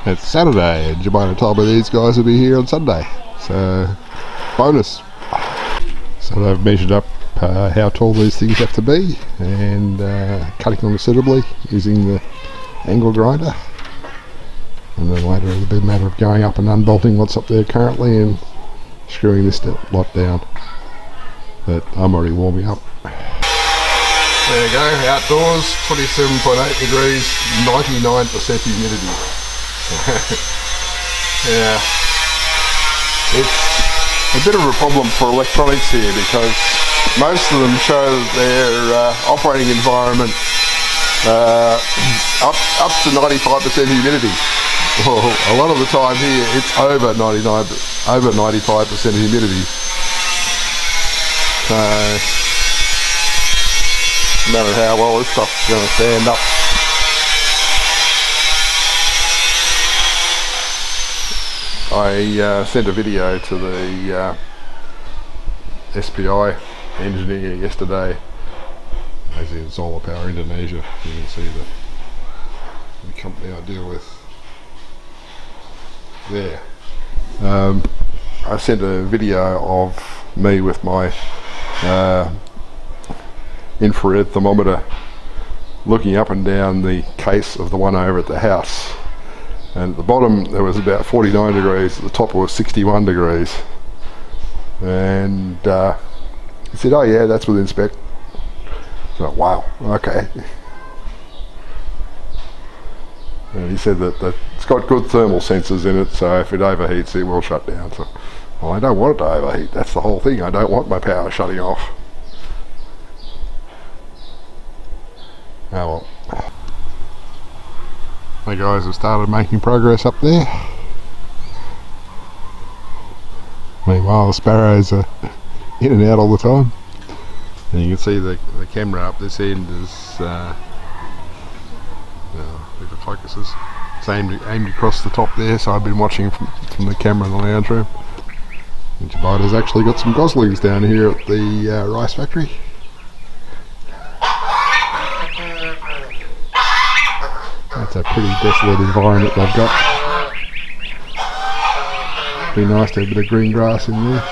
It's Saturday and Jemima told me these guys will be here on Sunday, so bonus. So they've measured up how tall these things have to be and cutting them suitably using the angle grinder, and then later it'll be a matter of going up and unbolting what's up there currently and screwing this lot down. But I'm already warming up. There you go, outdoors, 27.8 degrees, 99% humidity. Yeah, it's a bit of a problem for electronics here because most of them show their operating environment up to 95% humidity. Well, a lot of the time here it's over 95% humidity. So, no matter how well this stuff's going to stand up. I sent a video to the SPI engineer yesterday, as in Solar Power Indonesia. You can see the company I deal with there. I sent a video of me with my infrared thermometer looking up and down the case of the one over at the house, and at the bottom there was about 49 degrees, at the top was 61 degrees, and he said, oh yeah, that's within spec. So wow, okay. And he said that it's got good thermal sensors in it, so if it overheats it will shut down. So, well, I don't want it to overheat, that's the whole thing. I don't want my power shutting off. Oh well. The guys have started making progress up there. Meanwhile the sparrows are in and out all the time. And you can see the camera up this end is if it focuses, it's aimed across the top there, so I've been watching from the camera in the lounge room. And Jemaima's actually got some goslings down here at the rice factory. That's a pretty desolate environment they've got. Be nice to have a bit of green grass in there.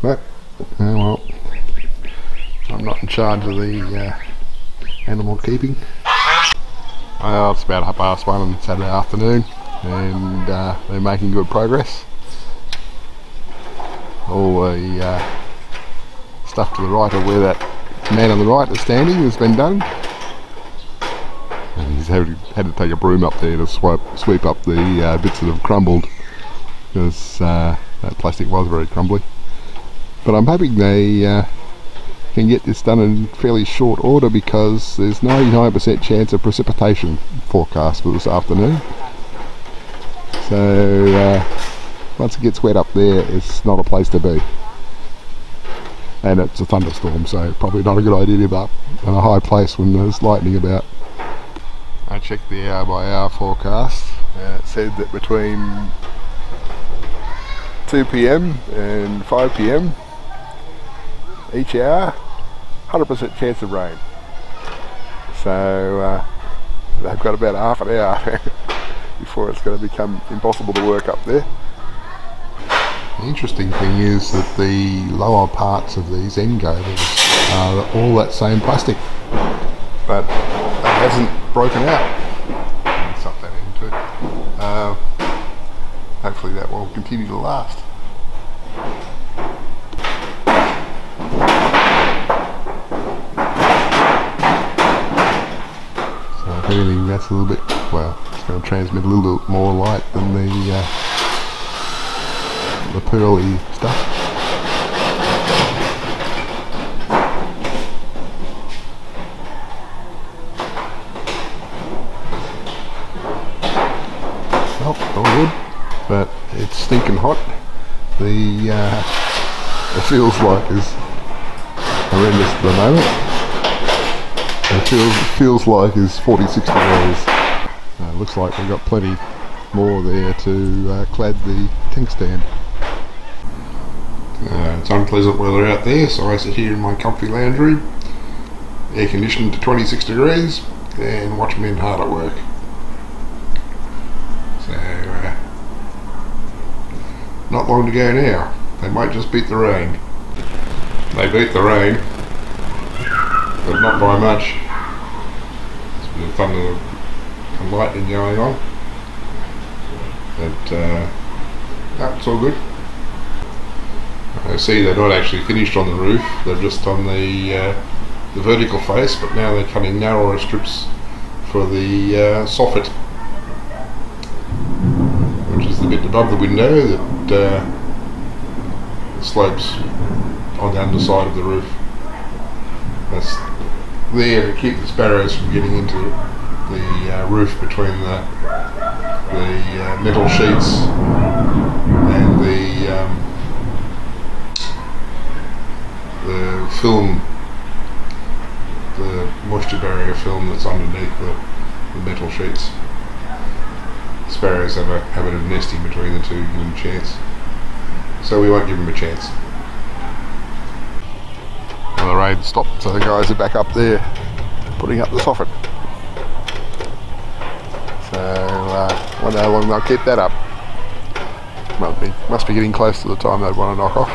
But, oh well, I'm not in charge of the animal keeping. Well, it's about 1:30 on Saturday afternoon, and they're making good progress. All the stuff to the right of where that man on the right is standing has been done. And he's had to take a broom up there to sweep up the bits that have crumbled, because that plastic was very crumbly. But I'm hoping they can get this done in fairly short order, because there's 99% chance of precipitation forecast for this afternoon. So once it gets wet up there, it's not a place to be. And it's a thunderstorm, so probably not a good idea to be up in a high place when there's lightning about. I checked the hour-by-hour forecast, and it said that between 2 PM and 5 PM each hour, 100% chance of rain. So they've got about half an hour before it's going to become impossible to work up there. The interesting thing is that the lower parts of these end gables are all that same plastic, but it hasn't broken out. Suck that into it. Hopefully that will continue to last. So if anything, that's a little bit, well, it's going to transmit a little bit more light than the pearly stuff. All good, but it's stinking hot. It feels like it's horrendous at the moment. It feels like it's 46 degrees. Looks like we've got plenty more there to clad the tank stand. It's unpleasant weather out there, so I sit here in my comfy lounge room, air conditioned to 26 degrees, and watch men hard at work. not long to go now. They might just beat the rain. They beat the rain, but not by much. There's a bit of thunder and lightning going on, but no, it's all good. I see they're not actually finished on the roof, they're just on the vertical face, but now they're cutting narrower strips for the soffit, which is the bit above the window that slopes on the underside of the roof. That's there to keep the sparrows from getting into the roof between the metal sheets and the film, the moisture barrier film that's underneath the metal sheets. Sparrows have a habit of nesting between the two, give them a chance. So we won't give them a chance. Well, the rain stopped, so the guys are back up there putting up the soffit. So I wonder how long they'll keep that up. Must be getting close to the time they'd want to knock off.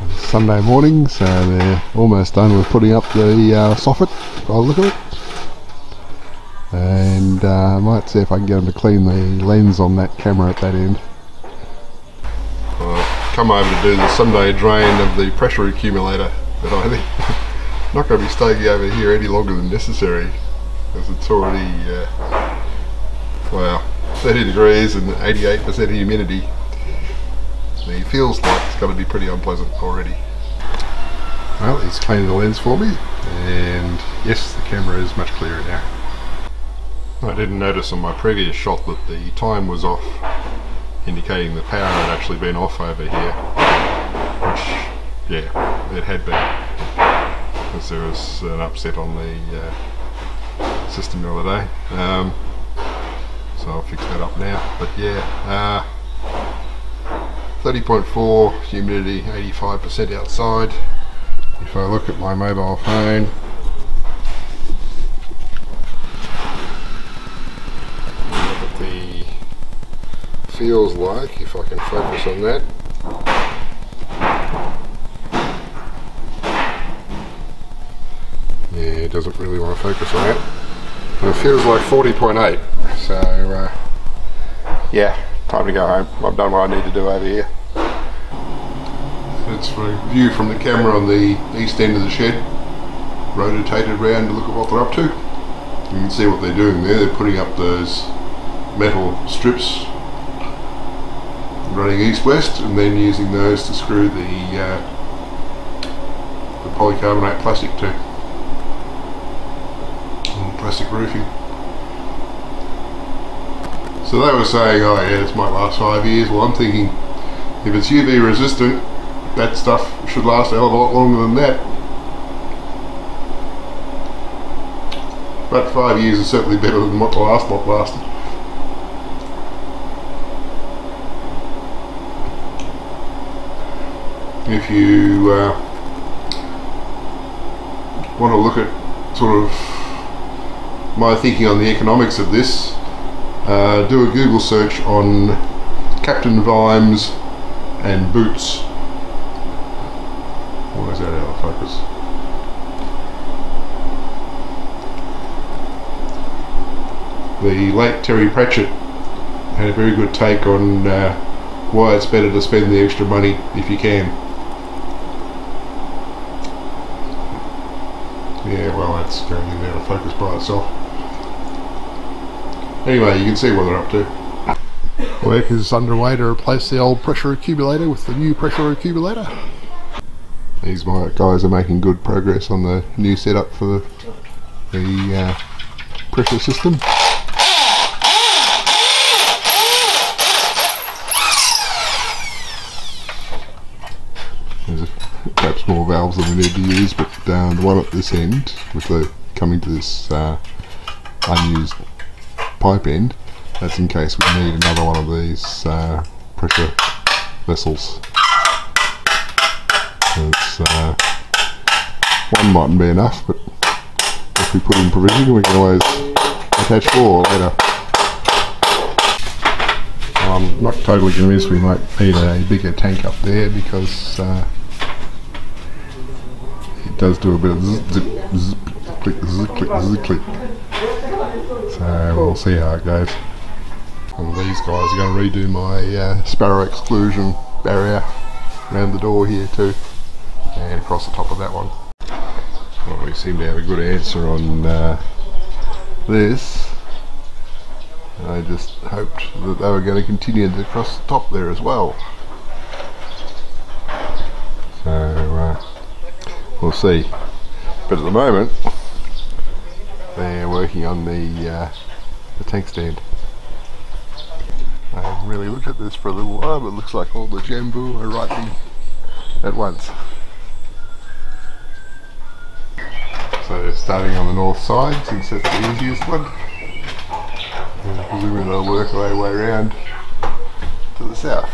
It's Sunday morning, so they're almost done with putting up the soffit by the look of it. And I might see if I can get them to clean the lens on that camera at that end. I've come over to do the Sunday drain of the pressure accumulator, but I think I'm not going to be staying over here any longer than necessary, because it's already wow, 30 degrees and 88% humidity. It feels like it's going to be pretty unpleasant already. Well, he's cleaning the lens for me, and yes, the camera is much clearer now. I didn't notice on my previous shot that the time was off, indicating the power had actually been off over here, which, yeah, it had been, because there was an upset on the system the other day. So I'll fix that up now. But yeah, 30.4 humidity, 85% outside. If I look at my mobile phone, look at the feels like, if I can focus on that. Yeah, it doesn't really want to focus on that. And it feels like 40.8. So yeah, time to go home. I've done what I need to do over here. That's a view from the camera on the east end of the shed. Rotated around to look at what they're up to. You can see what they're doing there. They're putting up those metal strips, running east-west, and then using those to screw the polycarbonate plastic to. Plastic roofing. So they were saying, oh yeah, this might last 5 years. Well, I'm thinking, if it's UV resistant, that stuff should last a hell of a lot longer than that. But 5 years is certainly better than what the last lot lasted. If you want to look at sort of my thinking on the economics of this, do a Google search on Captain Vimes and boots. Why is that out of focus? The late Terry Pratchett had a very good take on why it's better to spend the extra money if you can. Yeah, well, that's going in and out of focus by itself. Anyway, you can see what they're up to. Work is underway to replace the old pressure accumulator with the new pressure accumulator. These guys are making good progress on the new setup for the pressure system. There's perhaps more valves than we need to use, but the one at this end, with the coming to this unused pipe end, that's in case we need another one of these pressure vessels. It's, one mightn't be enough, but if we put in provision we can always attach 4 later. I'm not totally convinced we might need a bigger tank up there, because it does do a bit of zip, zip, click, zip, click, zip, click. So we'll see how it goes. And these guys are going to redo my sparrow exclusion barrier around the door here too, and across the top of that one. Well, we seem to have a good answer on this. I just hoped that they were going to continue to across the top there as well. So we'll see. But at the moment they're working on the tank stand. I haven't really looked at this for a little while, but it looks like all the jambu are ripening at once. So starting on the north side, since that's the easiest one, and presumably they'll work their way around to the south.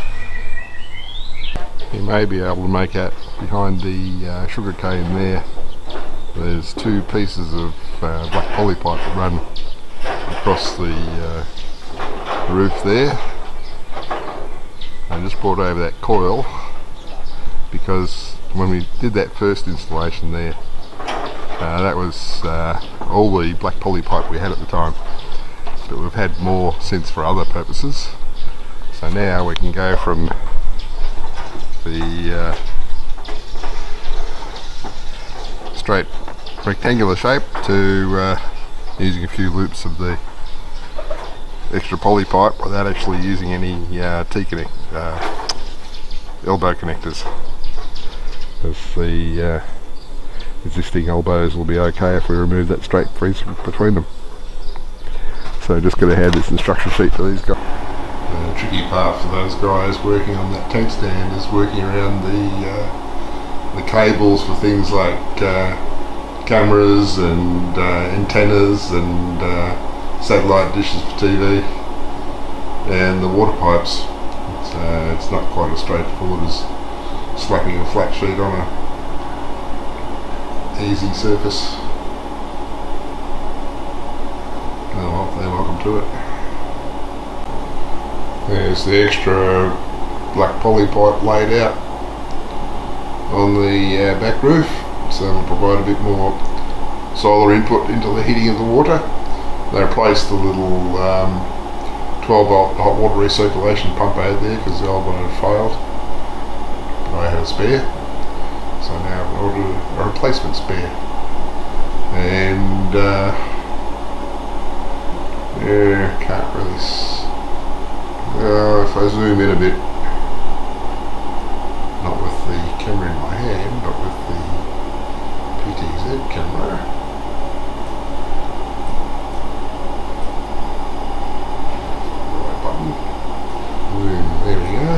You may be able to make out behind the sugar cane there, there's two pieces of black polypipe that run across the roof there. I just brought over that coil because when we did that first installation there, that was all the black poly pipe we had at the time, but we've had more since for other purposes. So now we can go from the straight rectangular shape to using a few loops of the extra poly pipe without actually using any elbow connectors, because the existing elbows will be okay if we remove that straight piece between them. So just going to have this instruction sheet for these guys. The tricky part for those guys working on that tank stand is working around the cables for things like cameras and antennas and satellite dishes for TV, and the water pipes. It's not quite as straightforward as slapping a flat sheet on a easy surface. Oh well, they're welcome to it. There's the extra black poly pipe laid out on the back roof, so it'll provide a bit more solar input into the heating of the water. They replaced the little 12 volt hot water recirculation pump out there because the old one had failed, but I had a spare, so now I've ordered a replacement spare. And yeah, can't really if I zoom in a bit, not with the camera in my hand but with the PTZ camera, there we go,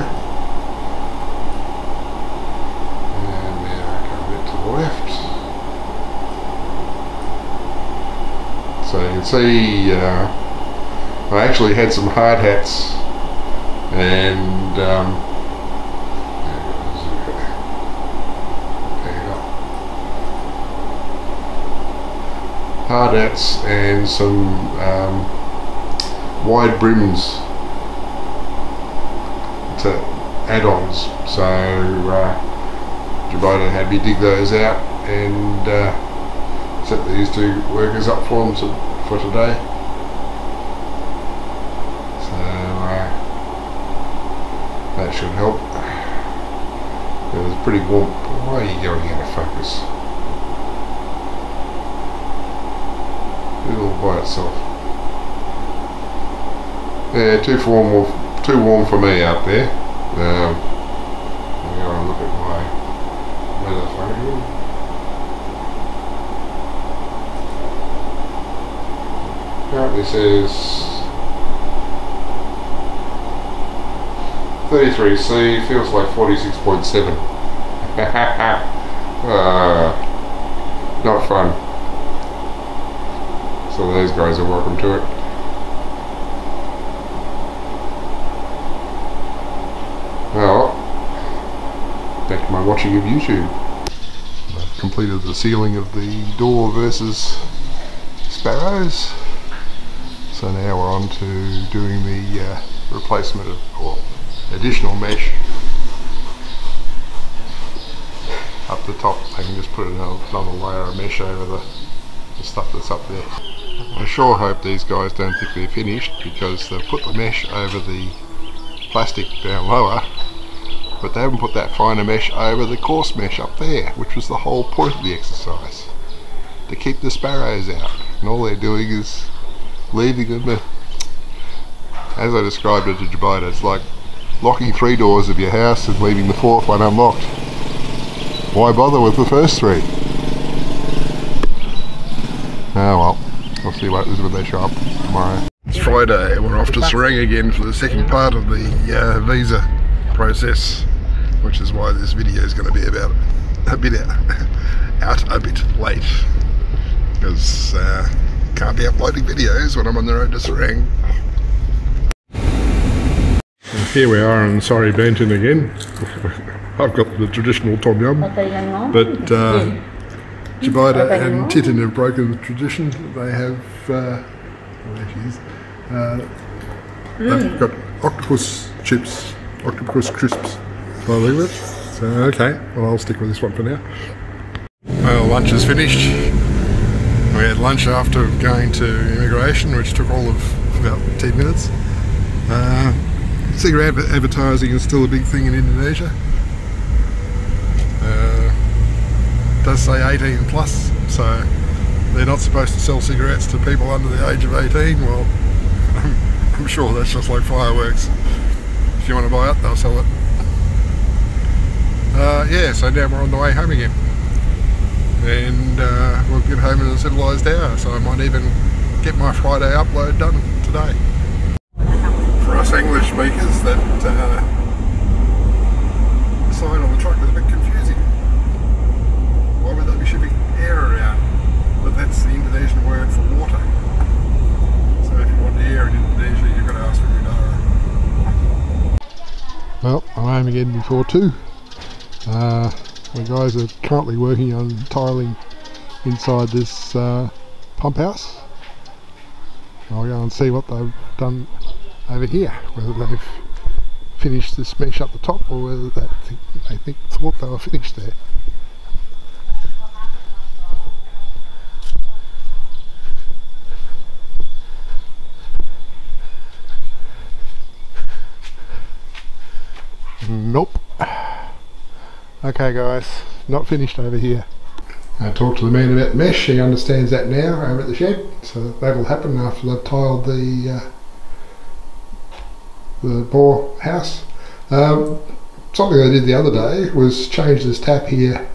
and now I come a bit to the left, so you can see I actually had some hard hats, and hard hats and some wide brims to add-ons, so Jakarta had me dig those out and set these two workers up for them for today. So that should help. It was pretty warm. Why are you going out of focus? It's all by itself. Yeah, too warm for me out there. I'm going to look at my weather phone. Apparently says 33C, feels like 46.7. Not fun. So those guys are welcome to it. Well, back to my watching of YouTube. I've completed the sealing of the door versus sparrows. So now we're on to doing the replacement of, or additional mesh up the top. They can just put another layer of mesh over the stuff that's up there. I sure hope these guys don't think they're finished, because they've put the mesh over the plastic down lower, but they haven't put that finer mesh over the coarse mesh up there, which was the whole point of the exercise, to keep the sparrows out. And all they're doing is leaving them. As I described it to Jakarta, it's like locking 3 doors of your house and leaving the 4th one unlocked. Why bother with the first 3? Oh well, we'll see what happens when they show up tomorrow. It's Friday, we're off to Serang again for the second part of the visa process, which is why this video is going to be about a bit late, because can't be uploading videos when I'm on the road to Serang. And here we are in Sorry Banton again. I've got the traditional tom yum, but Jakarta and Titin have broken the tradition. They have, they've got octopus chips, octopus crisps by the look of it. So okay, well I'll stick with this one for now. Well, lunch is finished. We had lunch after going to immigration, which took all of about 10 minutes. Cigarette advertising is still a big thing in Indonesia. It does say 18 plus, so they're not supposed to sell cigarettes to people under the age of 18. Well, I'm sure that's just like fireworks. If you want to buy it, they'll sell it. Yeah, so now we're on the way home again, and we'll get home in a civilised hour, so I might even get my Friday upload done today. For us English speakers, that sign on the truck is a bit confusing. Why would they be shipping air around? But that's the Indonesian word for water. So if you want air in Indonesia, you've got to ask for udara. Well, I'm home again before 2. The guys are currently working on tiling inside this pump house. I'll go and see what they've done over here, whether they've finished this mesh up the top, or whether they thought they were finished there. Nope. Okay guys, not finished over here. I talked to the man about mesh. He understands that now over at the shed, so that'll happen after they've tiled the bore house. Something I did the other day was change this tap here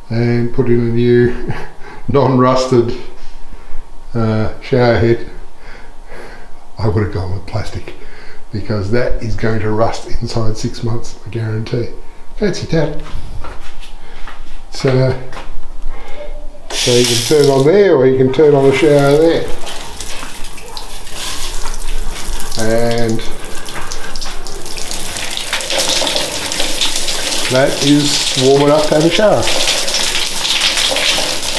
and put in a new non-rusted shower head. I would have gone with plastic, because that is going to rust inside 6 months, I guarantee. Fancy tap. So you can turn on there, or you can turn on the shower there. And that is warm enough to have a shower.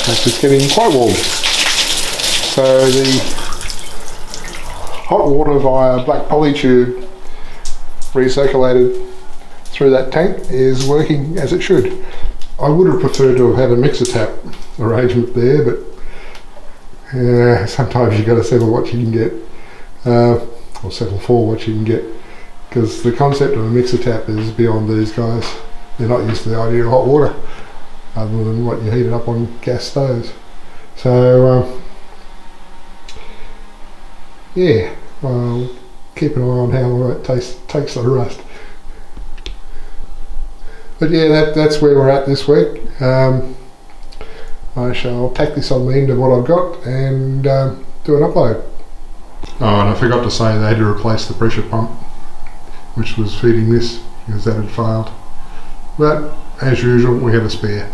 It's getting quite warm. So the hot water via black poly tube recirculated through that tank is working as it should. I would have preferred to have had a mixer tap arrangement there, but sometimes you've got to settle what you can get, or settle for what you can get, because the concept of a mixer tap is beyond these guys. They're not used to the idea of hot water, other than what you heat it up on gas stoves. So yeah, I'll keep an eye on how long it takes to rust. But yeah, that's where we're at this week. I shall tack this on the end of what I've got and do an upload. Oh, and I forgot to say they had to replace the pressure pump, which was feeding this, because that had failed. But as usual, we have a spare.